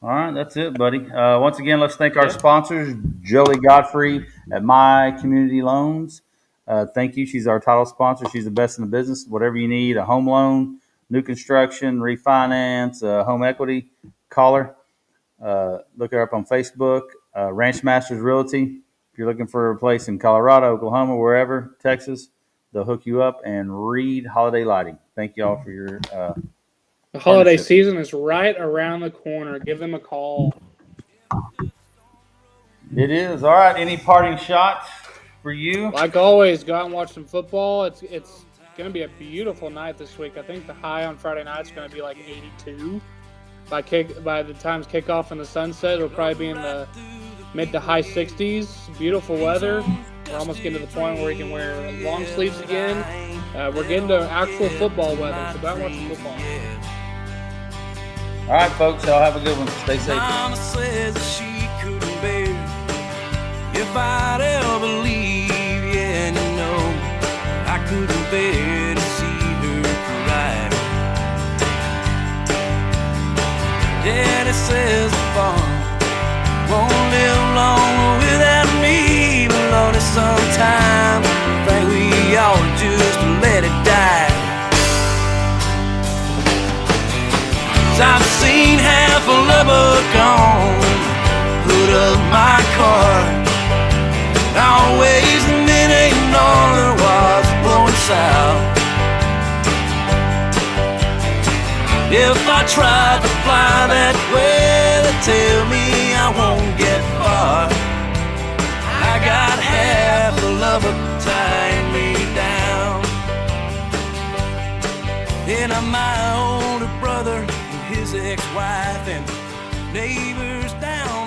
All right, that's it, buddy. Once again, let's thank our sponsors, Jolie Godfrey at My Community Loans. Thank you. She's our title sponsor. She's the best in the business. Whatever you need, a home loan, new construction, refinance, home equity, call her. Look her up on Facebook. Ranch Masters Realty. If you're looking for a place in Colorado, Oklahoma, wherever, Texas, they'll hook you up. And Reed Holiday Lighting. Thank you all for your the holiday season is right around the corner. Give them a call. It is. All right. Any parting shots for you? Like always, go out and watch some football. It's going to be a beautiful night this week. I think the high on Friday night is going to be like 82. By the time's kickoff and the sunset, it'll probably be in the mid to high 60s. Beautiful weather. We're almost getting to the point where you can wear long sleeves again. We're getting to actual football weather, so go out and watch some football. All right, folks. Y'all have a good one. Stay safe. Mama says that she couldn't bear if I'd ever leave. Yeah, and you know I couldn't bear to see her cry. Daddy says the farm won't live long without me, but Lord, sometimes I think we ought to just let it die. I've seen half a Lubbock on hood of my car. Always the minute and all there was blowing south. If I tried to fly that way, they tell me I won't get far. I got half a Lubbock tying me down. And I'm my older brother, his ex-wife and neighbors down